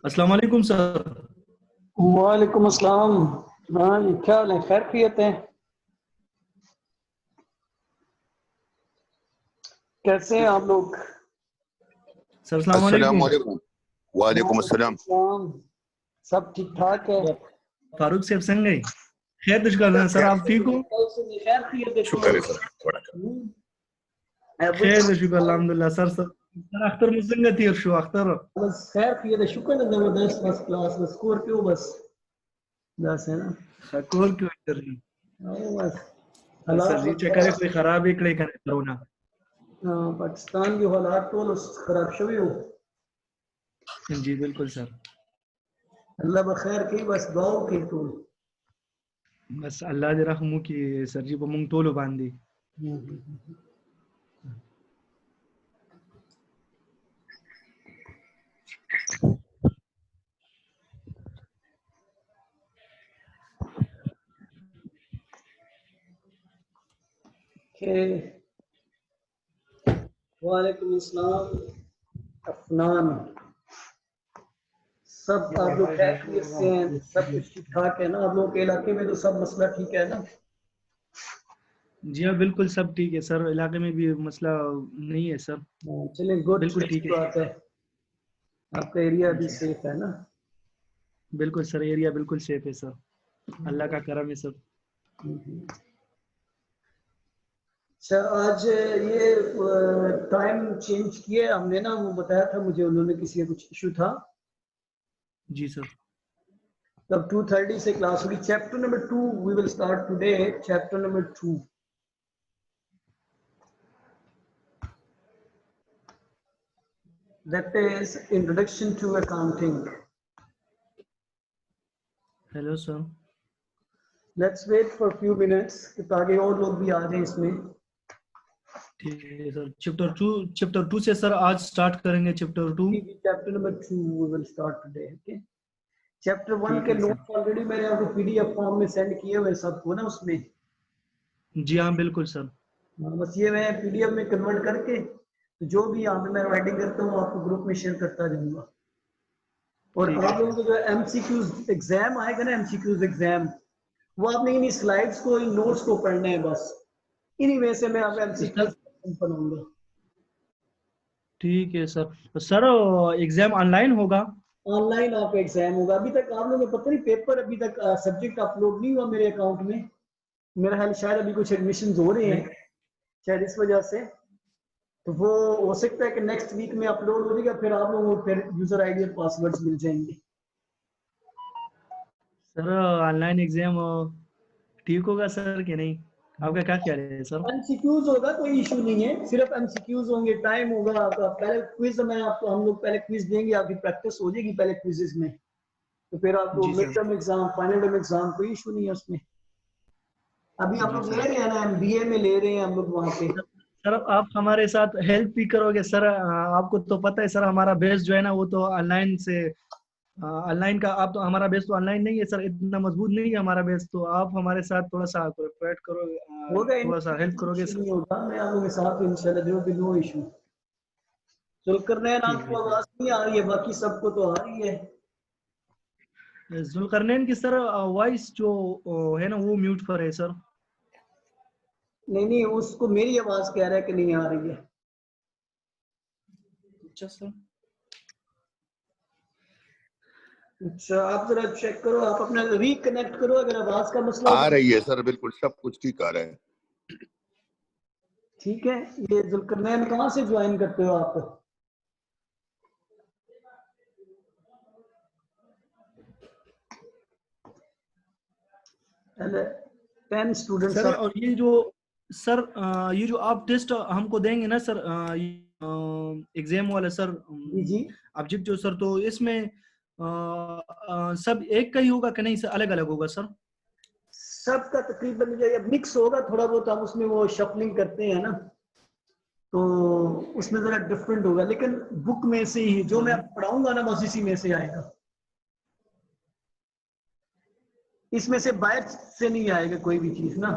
अस्सलाम वालेकुम सर। वालेकुम अस्सलाम। हाँ जी, क्या हाल है? खैर खैरियत है? कैसे हैं आप लोग? सर अस्सलाम अस्सलाम वालेकुम। वालेकुम। वालेकुम अस्सलाम। अस्सलाम। सब ठीक ठाक है? फारूक साहब संग गई खैर तुझ कर सर, आप ठीक हो? कल से नहीं, खैर खैरियत है शुक्र है तो। सर थोड़ा खैर शुक्र अल्हम्दुलिल्लाह सर अख्तर मुसंग तीर शो अख्तर बस खैर खैरियत है, शुक्र है, जबरदस्त फर्स्ट क्लास बस स्कॉर्पियो बस बस है ना। कोल क्यों इधर हाँ, बस सर हालात जी बस चेक कोई खराब है कड़े करे करोना। हाँ, पाकिस्तान के हालात तो खराब शवी हो। जी बिल्कुल सर। अल्लाह बखैर की बस दुआ की तो। बस अल्लाह दे रहमू की सर जी को मुंग तोलो बांधी। वालेकुम अस्सलाम अफनान। सब आप लोग खैरियत से हैं? सब कुछ ठीक ठाक है ना? आप लोगों के इलाके में तो सब मसला ठीक है ना? जी हाँ बिल्कुल सब ठीक है सर, इलाके में भी मसला नहीं है सर, चलिए, गुड, बिल्कुल अच्छी ठीक है। बात है। आपका एरिया भी जी सेफ है ना? बिल्कुल सर, एरिया बिल्कुल सेफ है सर, अल्लाह का करम है सर। अच्छा, आज ये टाइम चेंज किया हमने ना, वो बताया था मुझे उन्होंने, किसी का कुछ इशू था। जी सर। तब 2:30 से क्लास होगी। Chapter number 2 we will start today. Chapter number 2, that is introduction to accounting. Hello sir. Let's wait for a few minutes ताकि और लोग भी आ जाएं इसमें। ठीक है सर, चैप्टर 2 से सर आज स्टार्ट करेंगे chapter 2। Chapter number 2 we will start today, okay? Chapter 1 ठीक के है सर। नोट्स ऑलरेडी मैंने आपको पीडीएफ फॉर्म में सेंड किए हुए सबको ना उसमें। जी हाँ बिल्कुल सर। बस ये मैं पीडीएफ में कन्वर्ट करके तो जो भी यहाँ पे मैं राइटिंग करता हूँ आपको ग्रुप में शेयर करता जाऊंगा। और ठीक है आप लोगों को जो एमसीक्यूज एग्जाम आएगा ना, एमसीक्यूज एग्जाम, वो आपने इन्हीं स्लाइड्स को, इन नोट्स को पढ़ना है बस। इन्हीं में से मैं आप सर। एमसीक्यूज बनाऊंगा। ठीक है सर। सर एग्जाम ऑनलाइन होगा? ऑनलाइन आपका एग्जाम होगा। अभी तक आप लोगों को पता नहीं, पेपर अभी तक सब्जेक्ट अपलोड नहीं हुआ मेरे अकाउंट में। मेरा ख्याल शायद अभी कुछ एडमिशन हो रहे नहीं हैं, शायद इस वजह से। तो वो हो सकता है कि नेक्स्ट वीक में अपलोड हो जाएगा, फिर आप लोगों को फिर यूजर आईडी और पासवर्ड्स मिल जाएंगे। सर ऑनलाइन एग्जाम ठीक होगा सर कि नहीं, आपका क्या ख्याल है सर? एमसीक्यूज होगा, कोई इशू नहीं है, सिर्फ एमसीक्यूज होंगे। टाइम होगा आपका, पहले क्विज में आपको, हम लोग पहले क्विज देंगे, आपकी प्रैक्टिस हो जाएगी पहले क्विजेस में। तो फिर आपको जी mid sir. Term exam, final term exam, कोई इशू नहीं है उसमें। अभी हम जी लोग ले सर। रहे हैं ना, एमबीए में ले रहे हैं हम लोग वहां पे। सर आप हमारे साथ हेल्प भी करोगे सर? आपको तो पता है सर हमारा बेस जो है ना वो तो ऑनलाइन से, ऑनलाइन का आप तो, हमारा बेस तो ऑनलाइन नहीं है सर, इतना मजबूत नहीं है हमारा बेस, तो आप हमारे साथ थोड़ा सा कोऑपरेट करोगे, होगा, थोड़ा सा हेल्प करोगे इशू सर? नहीं होगा, मैं आप लोगों के साथ इंशाल्लाह, there will be no issue. Zulqarnain, ठीक आपको है आवाज नहीं आ रही है, बाकी सबको तो आ रही है। सर। जुल्करनैन की सर वॉइस जो है ना वो म्यूट पर है सर। नहीं नहीं, उसको मेरी आवाज कह रहा है कि नहीं आ रही है। अच्छा सर। अच्छा, आप जरा चेक करो, आप अपना रिकनेक्ट करो अगर आवाज का मसला आ हो। रही है सर, बिल्कुल सब कुछ ठीक आ रहा है। ठीक है। ये जुल्करनैन कहाँ से ज्वाइन करते हो आप? पहले 10 स्टूडेंट्स सर आप। और ये जो सर ये जो आप टेस्ट हमको देंगे ना सर, एग्जाम वाला सर, जी जी, ऑब्जेक्ट जो सर, तो इसमें सब एक का ही होगा कि नहीं सर, अलग अलग होगा सर? सबका तकरीबन जो मिक्स होगा, थोड़ा बहुत हम उसमें वो शफलिंग करते हैं ना, तो उसमें जरा डिफरेंट होगा, लेकिन बुक में से ही जो मैं आपको पढ़ाऊंगा ना, बस इसी में से आएगा। इसमें से बाहर से नहीं आएगा कोई भी चीज ना।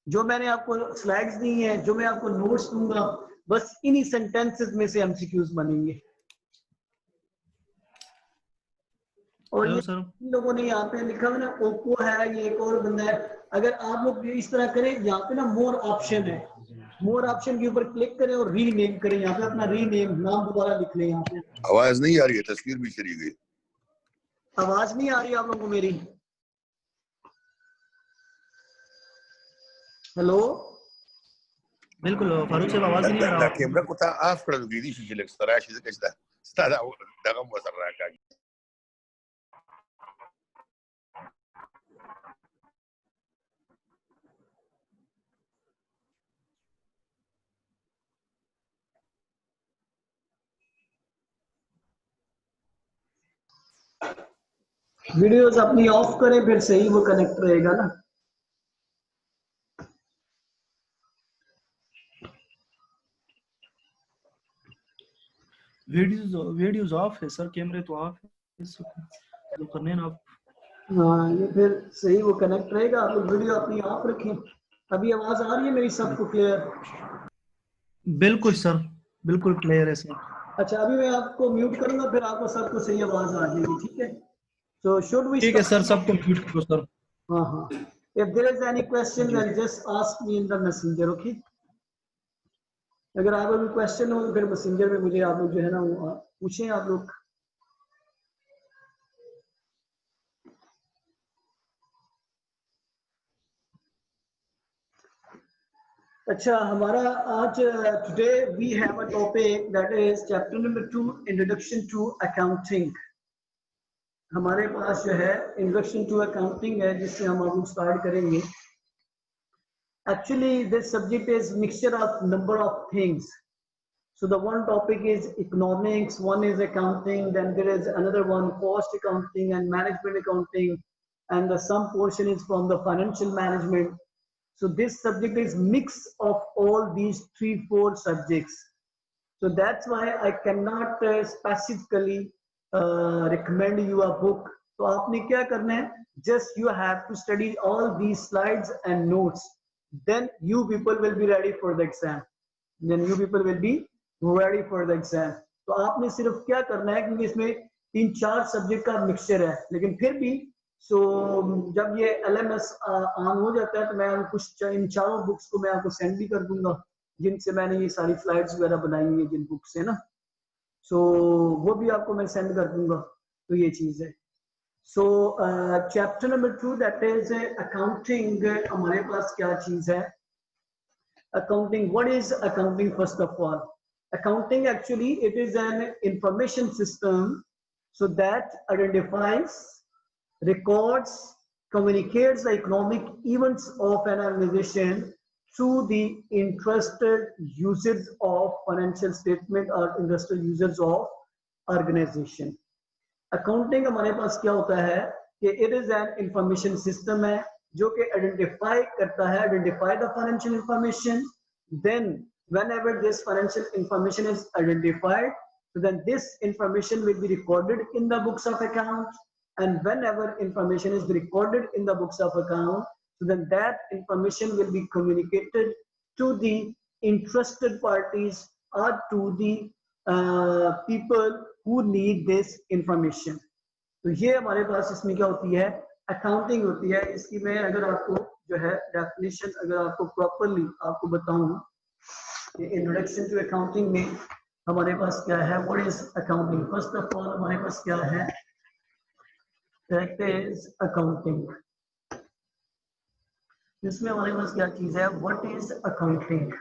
जो मैंने आपको स्लाइड्स दी हैं, जो मैं आपको नोट्स दूंगा, बस इन्हीं सेंटेंसेस में से एमसीक्यूज बनेंगे। और हेलो ये सर। इन लोगों ने यहाँ पे लिखा हुआ ना ओप्पो है, ये एक और बंदा है। अगर आप लोग इस तरह करें, यहाँ पे ना मोर ऑप्शन है, मोर ऑप्शन के ऊपर क्लिक करें और रीनेम करें। यहाँ पे अपना रीनेम नाम दोबारा लिख लें। यहाँ पे आवाज नहीं आ रही है, तस्वीर भी चली गई। आवाज नहीं आ रही आप लोगों को मेरी? हेलो बिल्कुल फारूक साहब आवाज ही नहीं आ रहा आपको। الكاميرا كنت افكر انه جديد شيء لك صراحه شيء زي كذا استاذ دغم وسراك वीडियोस अपनी ऑफ करें, फिर सही वो कनेक्ट रहेगा ना। वीडियोस ऑफ है सर, कैमरे तो ऑफ है, जो करने ना आप। हाँ, ये फिर सही वो कनेक्ट रहेगा। आप लोग वीडियो अपनी ऑफ रखें। अभी आवाज आ रही है मेरी सबको क्लियर? बिल्कुल सर, बिल्कुल क्लियर है सर। अच्छा, अभी मैं आपको म्यूट करूंगा, फिर आपको सबको सही आवाज आ जाएगी, ठीक है? So should we ठीक है start? सर, सबको म्यूट करो सर। हाँ हाँ। If there is any question, then just ask me in the messenger, okay? अगर आपको कोई क्वेश्चन हो तो फिर मैसेंजर में मुझे आप लोग जो है ना वो पूछें आप लोग। अच्छा, हमारा आज today we have a topic that is chapter number 2, introduction to accounting. हमारे पास जो है इंट्रोडक्शन टू अकाउंटिंग है, जिससे हम अब स्टार्ट करेंगे। Actually, this subject is mixture of number of things. So the one topic is economics, one is accounting, then there is another one cost accounting and management accounting, and some portion is from the financial management. So this subject is mix of all these 3-4 subjects. So that's why I cannot specifically recommend you a book. तो आपने क्या करना है? Just you have to study all these slides and notes. Then you people will be ready for the exam. Then you people will be ready for the exam. तो आपने सिर्फ क्या करना है, क्योंकि इसमें 3-4 सब्जेक्ट का मिक्सचर है, लेकिन फिर भी जब ये LMS ऑन हो जाता है तो मैं कुछ इन चारों बुक्स को मैं आपको सेंड भी कर दूंगा, जिनसे मैंने ये सारी स्लाइड्स वगैरह बनाई हुई है, जिन बुक्स है ना, वो भी आपको मैं सेंड कर दूंगा। तो ये चीज है। So chapter number 2, that is accounting। हमारे पास क्या चीज है accounting? What is accounting? First of all, accounting actually it is an information system, so that identifies, records, communicates the economic events of an organization through the interested users of financial statement or interested users of organization। Accounting हमारे पास क्या होता है कि it is an information system है, जो कि identify करता है, identify the financial information. Then whenever this financial information is identified, so then this information will be recorded in the books of account, and whenever information is recorded in the books of account, so then that information will be communicated to the interested parties or to the people who need this information। तो ये हमारे पास इसमें क्या होती है, accounting होती है। इसकी मैं अगर आपको जो है डेफिनेशन अगर आपको प्रॉपरली आपको बताऊं, इंट्रोडक्शन टू अकाउंटिंग में हमारे पास क्या है, what is accounting. First of all हमारे पास क्या है, दैट इज अकाउंटिंग। इसमें हमारे पास क्या चीज है, व्हाट इज अकाउंटिंग।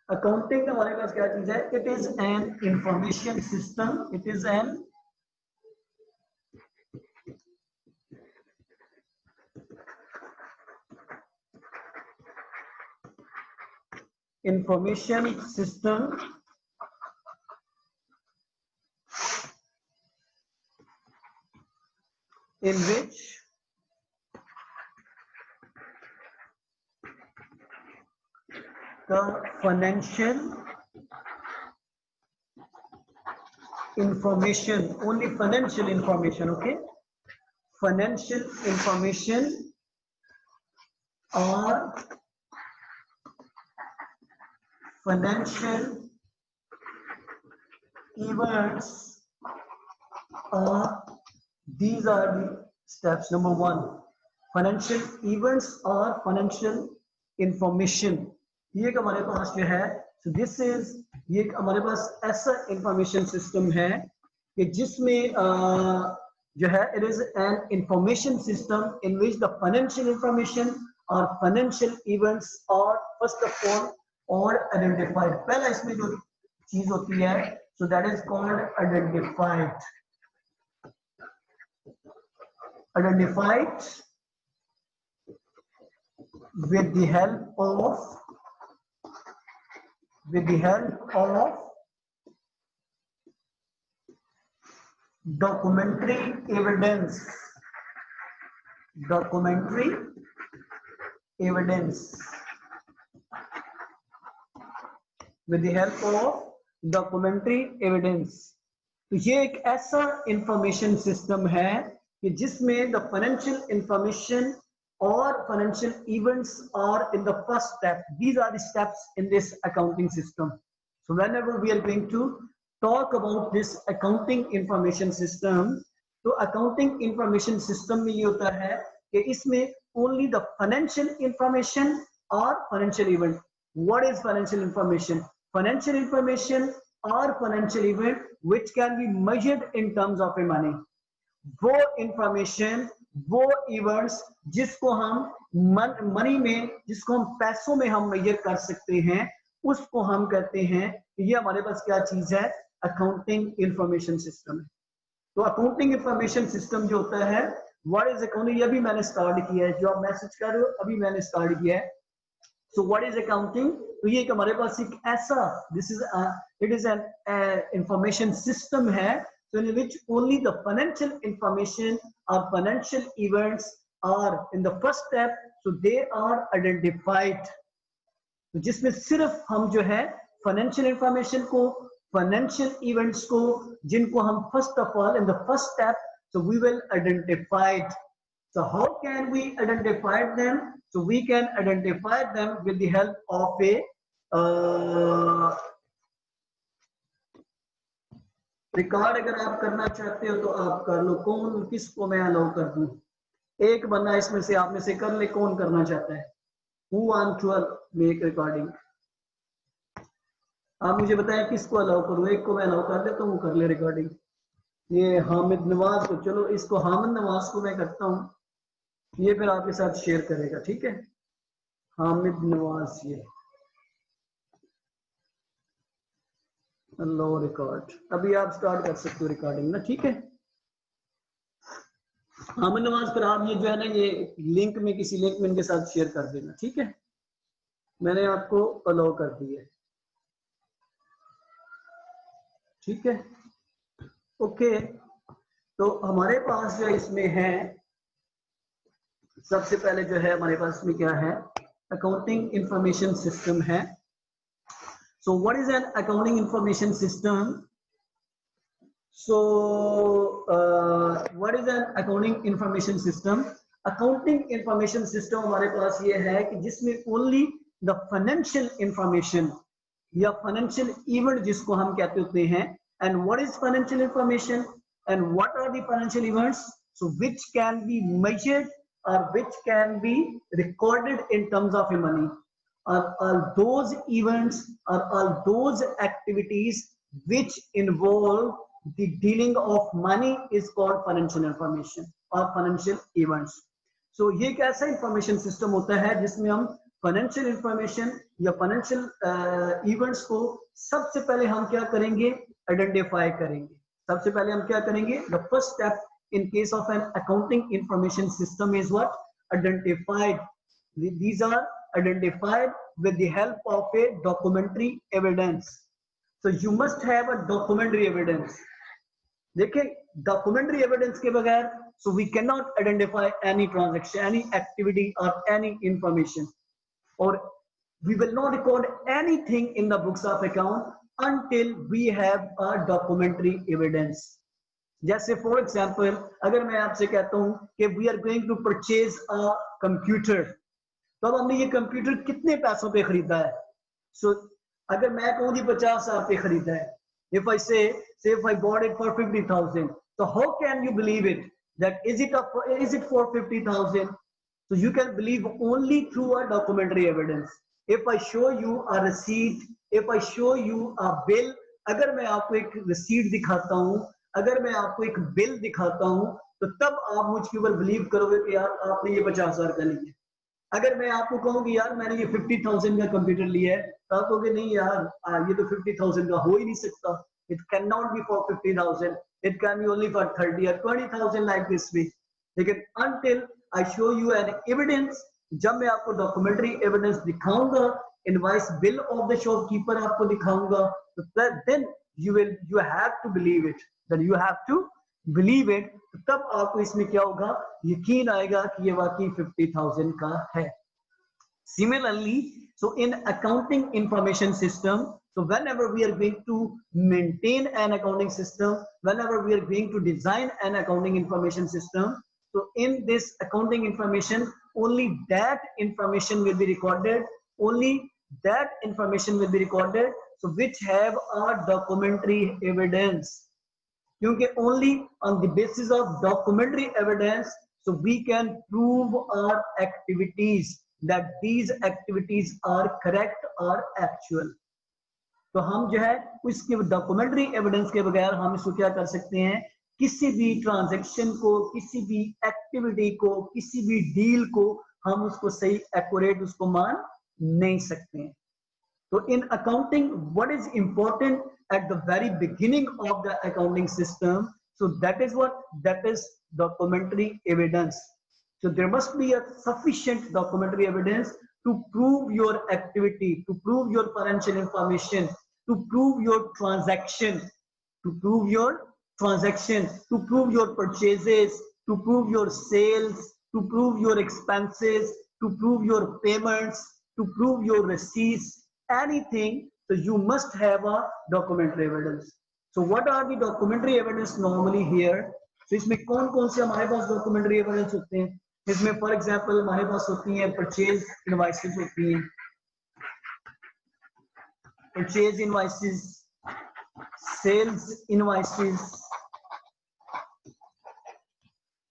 अकाउंटिंग हमारे पास क्या चीज है, it is an information system, it is N information system in which the financial information, only financial information, okay, financial information are financial events are, these are the steps. Number 1, financial events or financial information. ये एक हमारे पास जो है, so this is, ये एक हमारे पास ऐसा information system है कि जिसमें जो है it is an information system in which the financial information or financial events are first of all identified. पहला इसमें जो चीज होती है, so that is called identified with the help of documentary evidence with the help of documentary evidence. तो ये एक ऐसा इंफॉर्मेशन सिस्टम है कि जिसमें the financial information or financial events are in the first step. These are the steps in this accounting system. So whenever we are going to talk about this accounting information system, तो accounting information system में ये होता है कि इसमें only the financial information or financial event. What is financial information? Financial information or financial event which can be measured in terms of a money. वो information, वो events जिसको हम money में, जिसको हम पैसों में हम measure कर सकते हैं, उसको हम कहते हैं, ये हमारे पास क्या चीज है, accounting information system. तो accounting information system जो होता है, what is accounting, ये अभी मैंने start किया है, जो आप मैसेज कर रहे हो अभी मैंने start किया है. So what is accounting? तो ये हमारे पास एक ऐसा, it is an information system है, so in which only the financial information or financial events are in the first step, so they are identified. तो जिसमें सिर्फ हम जो है financial information को, financial events को, जिनको हम first of all in the first step, so we will identify it. So how can we identify them? So we can identify them with the help of a record. अगर आप करना चाहते हो तो आप कर लो. कौन, किसको मैं अलाउ कर दूं? एक बंदा इसमें से आप में से कर ले. कौन करना चाहता है? Who want to make recording? आप मुझे बताएं किसको अलाउ करूं. एक को मैं अलाउ कर देता हूं, कर ले रिकॉर्डिंग. ये हामिद नवाज को, चलो इसको हामिद नवाज को मैं करता हूं, ये फिर आपके साथ शेयर करेगा. ठीक है, हामिद नवाज, ये लो रिकॉर्ड. अभी आप स्टार्ट कर सकते हो रिकॉर्डिंग ना. ठीक है हामिद नवाज, पर आप ये जो है ना, ये लिंक में, किसी लिंक में इनके साथ शेयर कर देना. ठीक है, मैंने आपको अलाउ कर दिया है. ठीक है, ओके. तो हमारे पास जो इसमें है, सबसे पहले जो है हमारे पास में क्या है, अकाउंटिंग इंफॉर्मेशन सिस्टम है. So what is an accounting information system? So what is an accounting information system? Accounting information system हमारे पास ये है कि जिसमें only the financial information या financial event जिसको हम कहते होते हैं, and what is financial information and what are the financial events, so which can be measured or which can be recorded in terms of a money. All those events or all those activities which involve the dealing of money is called financial information or financial events. So ये एक ऐसा information system होता है जिसमें हम financial information या financial events को सबसे पहले हम क्या करेंगे, identify करेंगे. सबसे पहले हम क्या करेंगे, the first step in case of an accounting information system is what? Identified. These are identified with the help of a documentary evidence. So you must have a documentary evidence. देखिए, documentary evidence के बगैर, so we cannot identify any transaction, any activity or any information, or we will not record anything in the books of account until we have a documentary evidence. जैसे for example, अगर मैं आपसे कहता हूँ कि we are going to purchase a computer, तो अब हमने ये कंप्यूटर कितने पैसों पे खरीदा है. सो अगर मैं कहूँ जी 50,000 पे खरीदा है, if I say if I bought it for 50,000, so how can you believe it that is it for 50,000? So you can believe only through a documentary evidence. If I show you a receipt, if I show you a bill, अगर मैं आपको एक receipt दिखाता हूँ, अगर मैं आपको एक bill दिखाता हूँ, तो तब आप मुझके ऊपर believe करोगे कि यार आपने ये 50,000 का लिया। अगर मैं आपको कहूँ कि यार मैंने ये 50,000 का कंप्यूटर लिया है, तो आप कहोगे नहीं यार ये तो 50,000 का हो ही नहीं सकता। It cannot be for 50,000. It can be only for 30 or 20,000 like this way. लेकिन until I show you an evidence, जब मैं आपको documentary evidence दिखाऊंगा, invoice bill of the shopkeeper आपको दिखाऊंगा, तो then you have to believe it. Then you have to believe it. तब आपको इसमें क्या होगा, यकीन आएगा कि ये वाकई 50,000 का है। Similarly, so in accounting information system, so whenever we are going to maintain an accounting system, whenever we are going to design an accounting information system, so in this accounting information, only that information will be recorded, only that information will be recorded, so which have a documentary evidence. क्योंकि only on the basis of documentary evidence, so we can prove our activities that these activities are correct or actual. तो हम जो है उसके documentary evidence के बगैर हम इसको क्या कर सकते हैं, किसी भी ट्रांजैक्शन को, किसी भी एक्टिविटी को, किसी भी डील को हम उसको सही एक्यूरेट उसको मान नहीं सकते हैं। So in accounting, what is important at the very beginning of the accounting system? So that is what? That is documentary evidence. So there must be a sufficient documentary evidence to prove your activity, to prove your financial information, to prove your transaction, to prove your transaction, to prove your purchases, to prove your sales, to prove your expenses, to prove your payments, to prove your receipts, anything. So you must have a documentary evidence. So what are the documentary evidence normally here? So इसमें कौन कौन से हमारे पास documentary evidence होते हैं? इसमें for example हमारे पास होती हैं purchase invoices होती हैं, purchase invoices, sales invoices.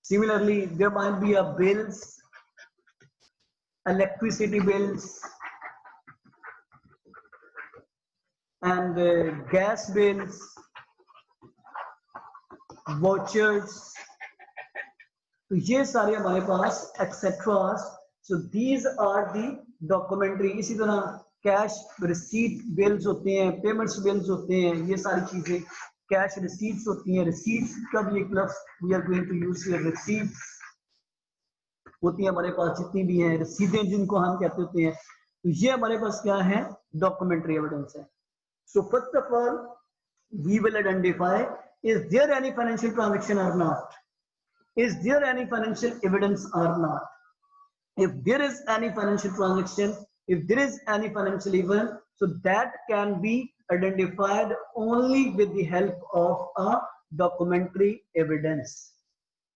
Similarly, there might be a bills, electricity bills, and gas bills, vouchers. तो ये सारे हमारे पास etc. So these are the documentary. इसी तरह कैश रिसीट बिल्स होते हैं, पेमेंट्स बिल्स होते हैं, ये सारी चीजें कैश रिसीट्स होती हैं। रिसीट्स का भी एक लफ्ज we are going to use here, receipts होती है हमारे पास जितनी भी हैं, रसीदें जिनको हम कहते होते हैं। तो ये हमारे पास क्या है, डॉक्यूमेंट्री एविडेंस है। So first of all, we will identify, is there any financial transaction or not? Is there any financial evidence or not? If there is any financial transaction, if there is any financial event, so that can be identified only with the help of a documentary evidence.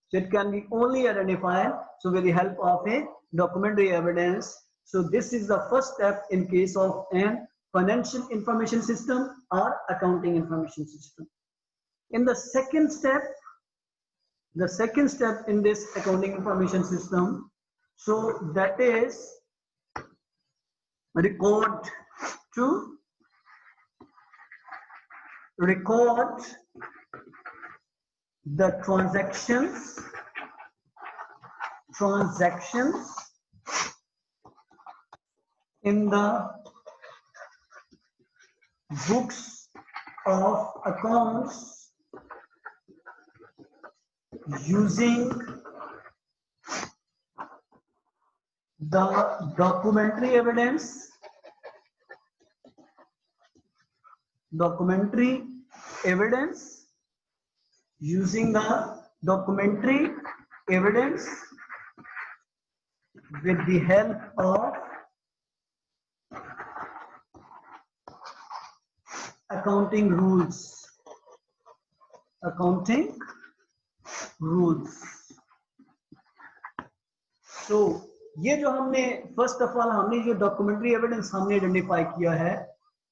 So it can be only identified so with the help of a documentary evidence. So this is the first step in case of an financial information system or accounting information system. In the second step in this accounting information system, so that is record the transactions in the books of accounts using the documentary evidence using the documentary evidence with the help of accounting rules. So ये जो हमने first of all हमने जो documentary evidence हमने identify किया है,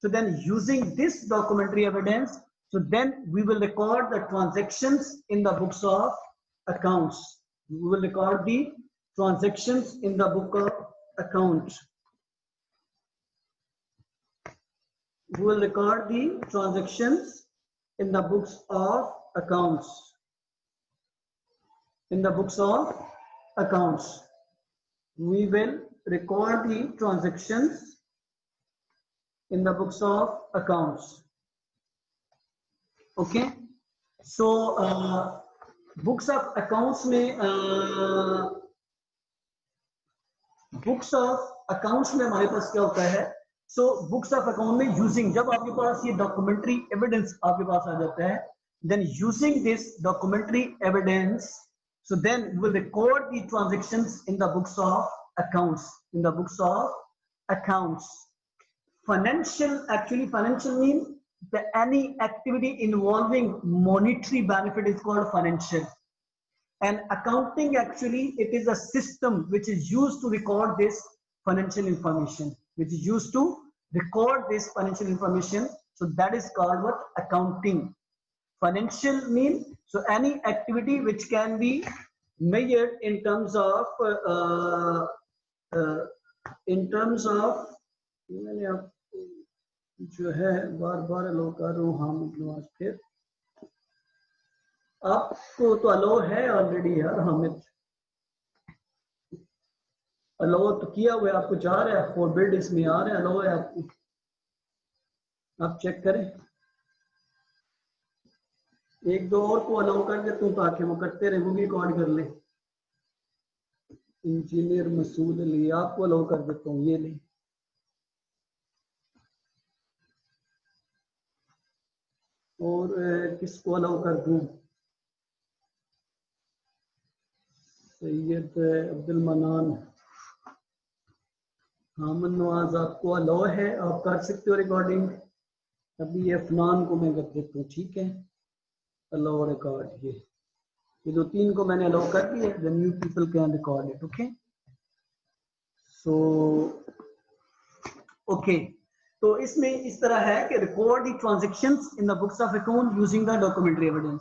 So then using this documentary evidence, so then we will record the transactions in the books of accounts. We will record the transactions in the book of accounts. We will record the transactions in the books of accounts. In the books of accounts. We will record the transactions in the books of accounts. Okay. So books of accounts में books of accounts में हमारे पास क्या होता है? So books of account में using, जब आपके पास ये documentary evidence आपके पास आ जाता है, then using this documentary evidence, so then we will record the transactions in the books of accounts. In the books of accounts. Financial, actually financial means that any activity involving monetary benefit is called financial. And accounting, actually it is a system which is used to record this financial information, which is used to record this financial information. So that is called what? Accounting. Financial means, so any activity which can be measured in terms of मैंने आप जो है बार अलो कर रहा हूँ। हाँ मतलब आज फिर आपको तो अलो है ऑलरेडी यार, हामिद अलो तो किया हुआ है, आपको जा रहा है फॉरबिड इसमें आ रहा है, अलो है आपको, आप चेक करें। एक दो और को अलाउ कर देता हूँ ताकि वो करते रहे, वो भी रिकॉर्ड कर ले। इंजीनियर मसूद अली आपको अलाउ कर देता हूँ, ये ले। और किसको अलाउ कर दूँ? सैयद अब्दुल मनान, हामिद नवाज आपको अलाउ है, आप कर सकते हो रिकॉर्डिंग। अभी अफनान को मैं कर देता हूँ, ठीक है। अलाउ रिकॉर्ड, ये दो तीन को मैंने अलाउ कर दिया। The new people can record it. Okay so okay, तो इसमें इस तरह है कि record the transactions in the books of account using the documentary evidence.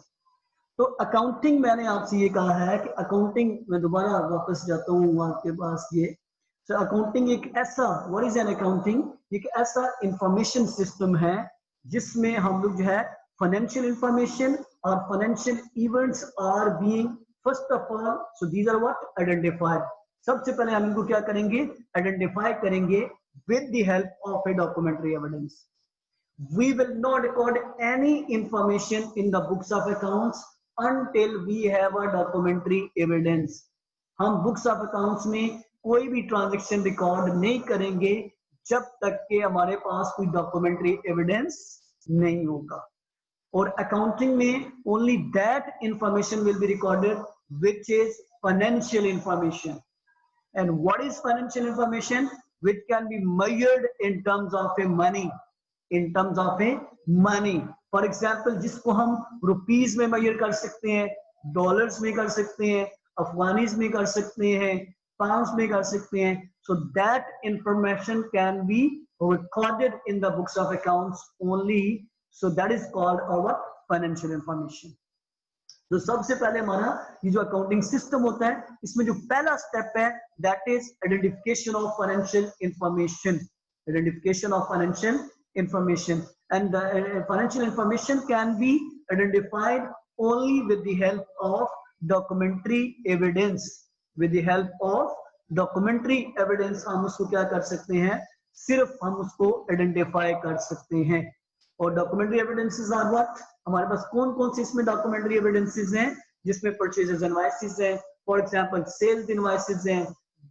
तो अकाउंटिंग मैंने आपसे ये कहा है कि अकाउंटिंग, मैं दोबारा वापस जाता हूँ आपके पास। ये सो अकाउंटिंग एक ऐसा, व्हाट इज एन अकाउंटिंग, एक ऐसा इंफॉर्मेशन सिस्टम है जिसमें हम लोग जो है फाइनेंशियल इंफॉर्मेशन और financial events are being first of all, so these are what identified. सबसे पहले हम इनको क्या करेंगे? आइडेंटिफाई करेंगे with the help of a documentary evidence. We will not record any information in the books of accounts until we have a documentary evidence. हम books of accounts में कोई भी ट्रांजेक्शन रिकॉर्ड नहीं करेंगे जब तक कि हमारे पास कोई डॉक्यूमेंट्री एविडेंस नहीं होगा। और अकाउंटिंग में only that information will be recorded which is financial information. And what is financial information? Which can be measured in terms of a money. In terms of a money. For example, जिसको हम rupees में major कर सकते हैं, dollars में कर सकते हैं, अफगानीज में कर सकते हैं, पाउंड्स में कर सकते हैं। So that information can be recorded in the books of accounts only. So that is called our financial information. तो सबसे पहले हमारा ये जो अकाउंटिंग सिस्टम होता है, इसमें जो पहला स्टेप है that is identification of financial information. Identification of financial information, and the financial information can be identified only with the help of documentary evidence. With the help of documentary evidence हम उसको क्या कर सकते हैं? सिर्फ हम उसको identify कर सकते हैं। और documentary evidences are what? हमारे पास कौन कौन से इसमें documentary evidences हैं? जिसमें purchases invoices हैं, for example sales invoices हैं,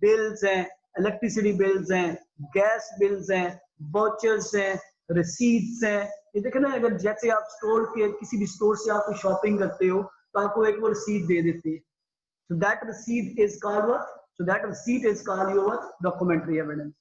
bills हैं, electricity bills हैं, gas bills हैं, vouchers हैं, receipts हैं। ये देखें ना, अगर जैसे आप स्टोर के किसी भी स्टोर से आप शॉपिंग करते हो तो आपको एक वो रसीद दे देते हैं। So that receipt is called what? So that receipt is called your documentary evidence.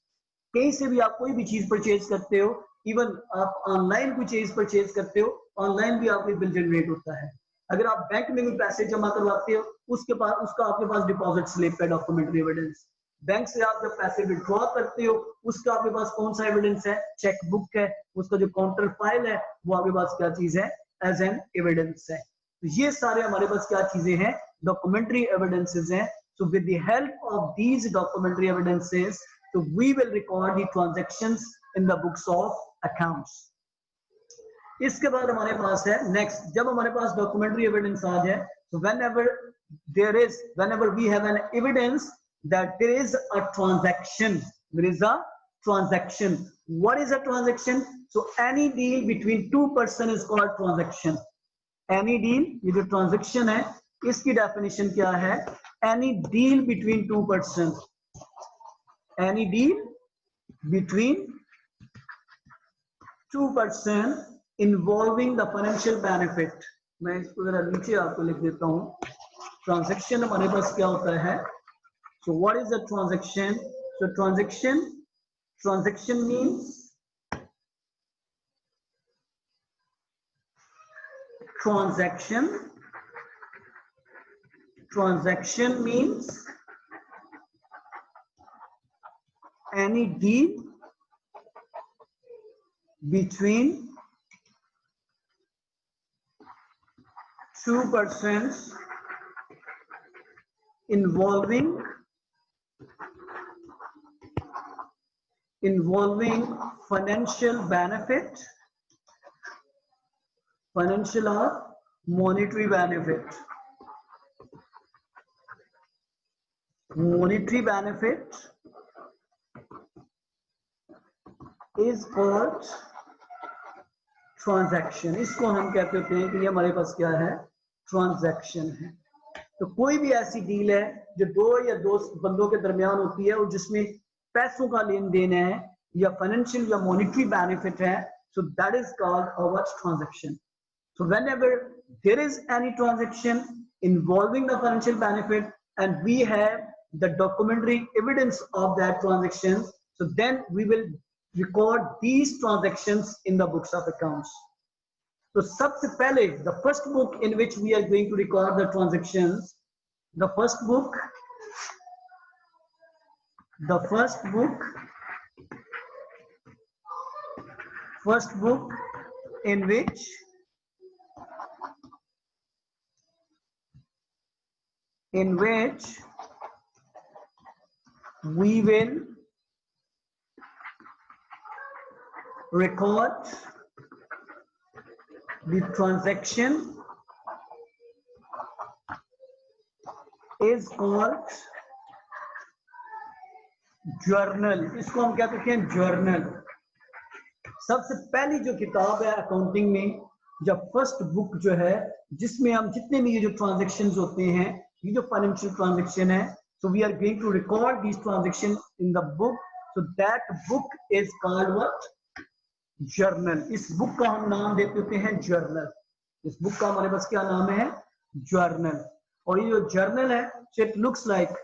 कहीं से भी आप कोई भी चीज परचेज करते हो, इवन आप ऑनलाइन कोई चीज परचेज करते हो, ऑनलाइन भी आपको बिल जनरेट होता है। अगर आप बैंक में कोई पैसे जमा करवाते हो, उसके पास उसका आपके पास डिपॉजिट स्लिप है, डॉक्यूमेंट्री एविडेंस। बैंक से आप जब पैसे विड्रॉ करते हो उसका आपके पास कौन सा एविडेंस है? चेक बुक है, उसका जो काउंटर फाइल है वो आपके पास क्या चीज है? एज एन एविडेंस है। तो ये सारे हमारे पास क्या चीजें हैं? डॉक्यूमेंट्री एविडेंसेस हैं। So with the help of these documentary evidences, so we will record the transactions in the books of accounts. इसके बाद हमारे पास है नेक्स्ट, जब हमारे पास डॉक्यूमेंट्री एविडेंस आ जाए, so whenever we have an evidence that there is a transaction, there is a transaction. What is a transaction? So any deal between two person is called transaction. Any deal, ये जो transaction है इसकी definition क्या है? Any deal between two person, any deal between two person involving the financial benefit. मैं इसको जरा नीचे आपको लिख देता हूं। ट्रांजैक्शन हमारे पास क्या होता है? So what is a transaction? So transaction means transaction means any deal between two persons involving financial benefit, financial or monetary benefit. Monetary benefit is called transaction. इसको हम कहते होते हैं कि ये हमारे पास क्या है? ट्रांजैक्शन है। तो कोई भी ऐसी डील है जो दो या दो बंदों के दरमियान होती है और जिसमें पैसों का लेन देन है या फाइनेंशियल या मॉनेटरी बेनिफिट है, so that is called our transaction. So whenever there is any transaction involving the financial benefit and we have the documentary evidence of that transaction, so then we will record these transactions in the books of accounts. So सबसे पहले the first book in which we are going to record the transactions, the first book in which we will record the transaction is called journal. इसको हम क्या कहते हैं? Journal. सबसे पहली जो किताब है अकाउंटिंग में, जब फर्स्ट बुक जो है जिसमें हम जितने भी ये जो ट्रांजैक्शंस होते हैं, ये जो फाइनेंशियल ट्रांजैक्शन है, so we are going to record these transactions in the book, so that book is called what? Journal. इस बुक का हम नाम देते होते हैं जर्नल। इस बुक का हमारे पास क्या नाम है? जर्नल। और ये जो जर्नल है, it looks like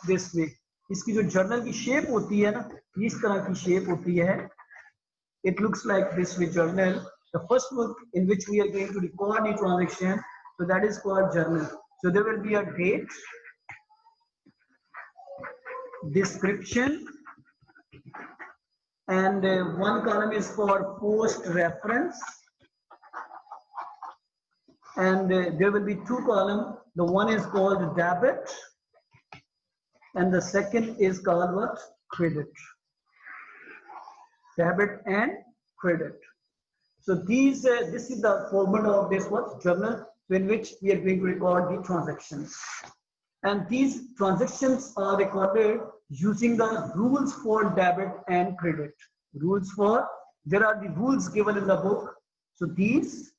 this way. इसकी जो जर्नल की शेप होती है ना, इस तरह की शेप होती है। It looks like this way, journal. The first book in which we are going to record the transaction, so that is called journal. So there will be a date, description, and one column is for post reference, and there will be two columns. The one is called debit and the second is called what? Credit. Debit and credit. So this is the format of this what? Journal, in which we are going to record the transactions, and these transactions are recorded using the rules for debit and credit. There are the rules given in the book. So these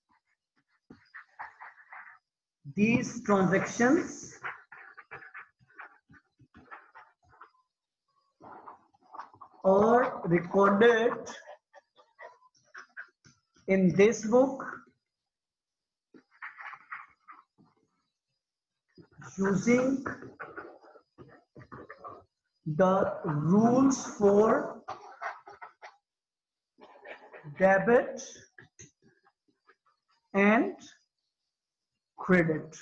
transactions are recorded in this book using the rules for debit and credit.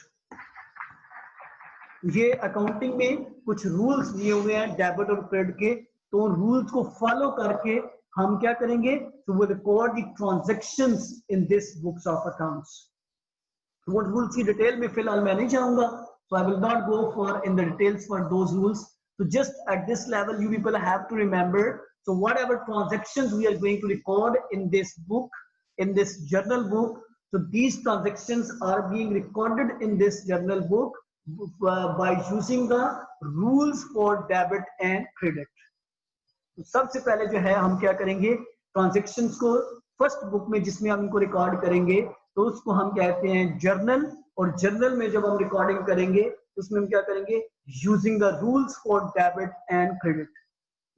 ये accounting में कुछ rules दिए हुए हैं debit और credit के, तो उन रूल्स को फॉलो करके हम क्या करेंगे, तो वो record the transactions in this books of accounts. तो वो रूल्स की डिटेल में फिलहाल मैं नहीं जाऊंगा, so I will not go for in the details for those rules. So just at this level you people have to remember, so whatever transactions we are going to record in this book, in this journal book, so these transactions are being recorded in this journal book by using the rules for debit and credit. तो सबसे पहले जो है हम क्या करेंगे, transactions को first book में जिसमें हम इनको रिकॉर्ड करेंगे तो उसको हम कहते हैं जर्नल, और जर्नल में जब हम रिकॉर्डिंग करेंगे उसमें हम क्या करेंगे, using the rules for debit and credit.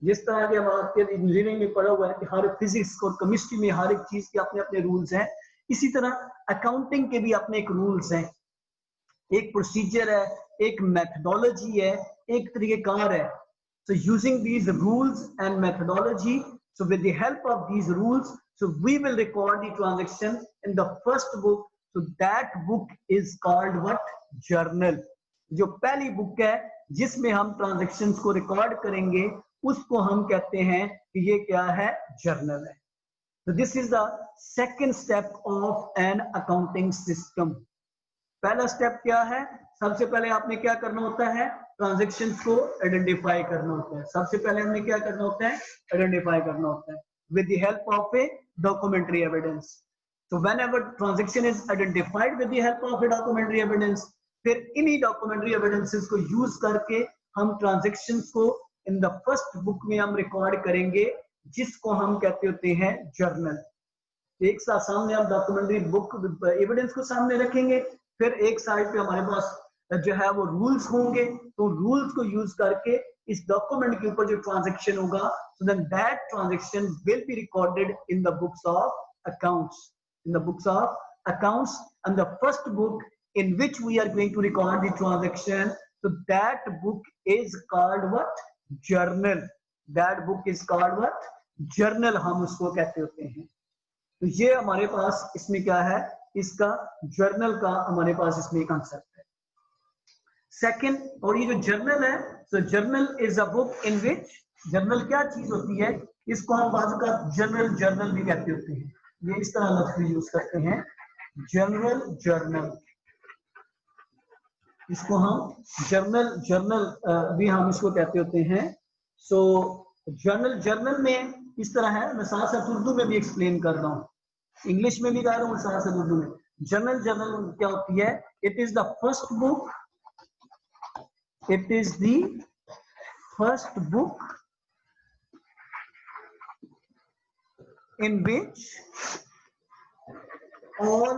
जिस तरह के हमारे इंजीनियरिंग में पढ़ा हुआ है कि हर फिजिक्स और केमिस्ट्री में हर एक चीज के अपने अपने रूल्स हैं, इसी तरह अकाउंटिंग के भी अपने एक रूल्स हैं, एक प्रोसीजर है, एक मेथडोलॉजी है, एक तरीकेकार है। So using these rules and methodology, so with the help of these rules, so we will record the transaction in the first book. So that book is called what? Journal. जो पहली book है जिसमें हम transactions को record करेंगे उसको हम कहते हैं कि ये क्या है, जर्नल है। So this is the second step of an accounting system. पहला स्टेप क्या है, सबसे पहले आपने क्या करना होता है, ट्रांजैक्शंस को आइडेंटिफाई करना होता है। सबसे पहले हमने क्या करना होता है, आइडेंटिफाई करना होता है with the help of a documentary evidence. So whenever transaction is identified with the help of a documentary evidence, फिर इन्हीं डॉक्यूमेंट्री एविडेंसेस को यूज करके हम ट्रांजैक्शंस को इन द फर्स्ट बुक में हम रिकॉर्ड करेंगे जिसको हम कहते होते हैं जर्नल। एक साथ सामने हम डॉक्यूमेंट्री बुक एविडेंस को सामने रखेंगे, फिर एक साइड पे हमारे पास जो है वो रूल्स होंगे, तो रूल्स को यूज करके इस डॉक्यूमेंट के ऊपर जो ट्रांजैक्शन होगा, so then that transaction will be recorded in the books of accounts, in the books of accounts, and the first book in which we are going to record the transaction, so that book is called what? Journal. That book is called what? Journal हम उसको कहते होते हैं। तो ये हमारे पास इसमें क्या है, इसका जर्नल का हमारे पास इसमें कंसेप्ट है। सेकंड, और ये जो जर्नल है, so journal is a book in which, journal क्या चीज होती है, इसको हम बाजू का जनरल जर्नल भी कहते होते हैं, ये इस तरह लफ्ज यूज करते हैं, जनरल जर्नल, इसको हम जर्नल भी हम इसको कहते होते हैं। सो जर्नल में इस तरह है, मैं साथ साथ उर्दू में भी एक्सप्लेन कर रहा हूँ, इंग्लिश में भी कह रहा हूँ, साथ साथ उर्दू में। जर्नल क्या होती है, it is the first book, it is the first book in which all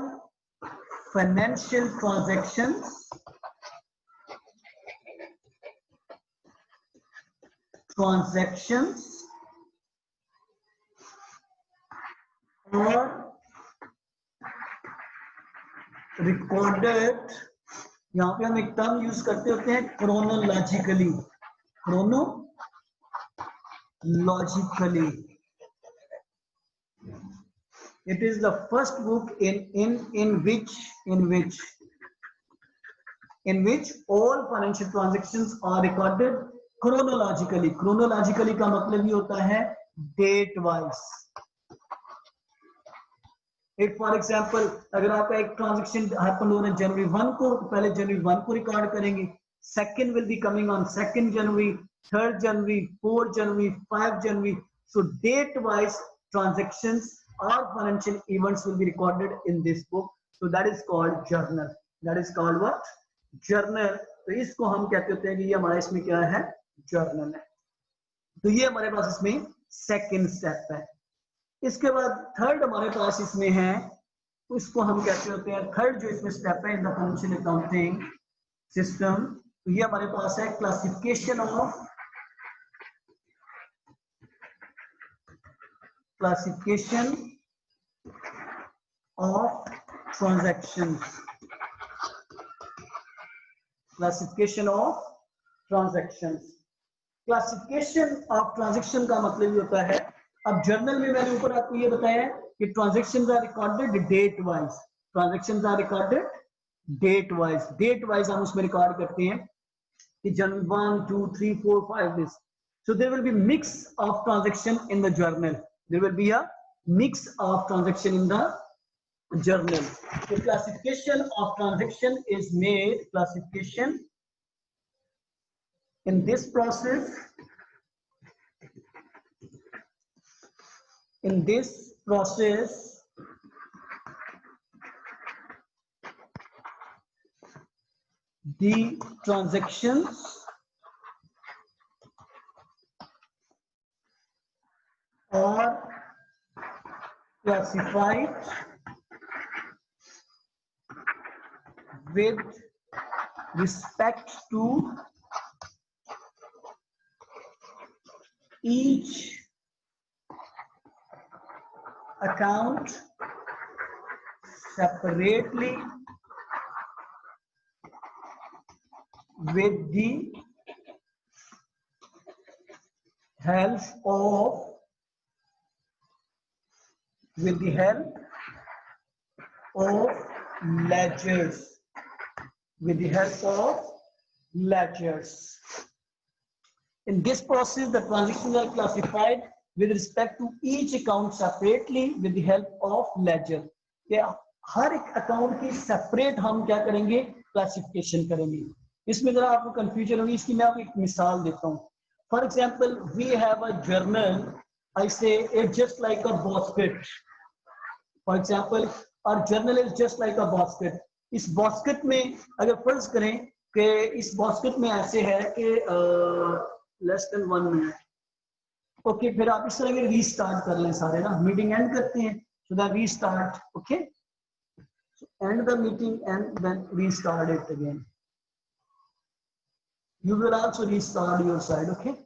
financial transactions are recorded। यहाँ पे हम एक टर्म यूज करते होते हैं chronologically, chronologically. It is the first book in which all financial transactions are recorded chronologically। chronologically का मतलब ये होता है डेट वाइज। एक फॉर एग्जाम्पल, अगर आपका एक ट्रांजेक्शन हैपन हो रहा है जनवरी 1 को, तो पहले जनवरी 1 को रिकॉर्ड करेंगे, second will be coming on 2nd January, 3rd January, 4th January, 5th January. So date wise transactions और financial events will be recorded in this book, so that is called journal, that is called what, journal. तो इसको हम कहते होते हैं कि ये हमारा इसमें क्या है, जर्नल है। तो ये हमारे पास इसमें सेकंड स्टेप है। इसके बाद थर्ड हमारे पास इसमें है, तो इसको हम कहते होते हैं, थर्ड जो इसमें स्टेप है in the financial accounting system, तो ये हमारे पास है classification of transactions, classification of transactions. Classification of transaction का मतलब ये होता है, अब जर्नल में मैंने ऊपर आपको ये बताया कि transactions are recorded date wise, transactions are recorded date wise, date wise हम उसमें रिकॉर्ड करते हैं। January 1, 2, 3, 4, 5 days. So there will be mix of transaction in the journal. There will be a mix of transaction in the journal. The classification of transaction is made. Classification in this process. In this process, the transactions are classified with respect to each account separately with the help of ledgers. With the help of ledgers. In this process, the transactions are classified with respect to each account separately with the help of ledger. क्या हर एक account की separate हम क्या करेंगे, classification करेंगे. इसमें जरा आपको कंफ्यूजन होगी, इसकी मैं आपको एक मिसाल देता हूँ. For example, we have a journal, I say it's just like a basket. For example, our journal is just like a basket. इस बास्केट में अगर फर्ज करें कि इस बास्केट में ऐसे है कि लेस देन 1 मिनट. ओके, फिर आप इस तरह के रीस्टार्ट कर लें सारे ना, मीटिंग एंड करते हैं, so that restart. Okay, end the meeting end then restart it again. You will also restart your side. Okay.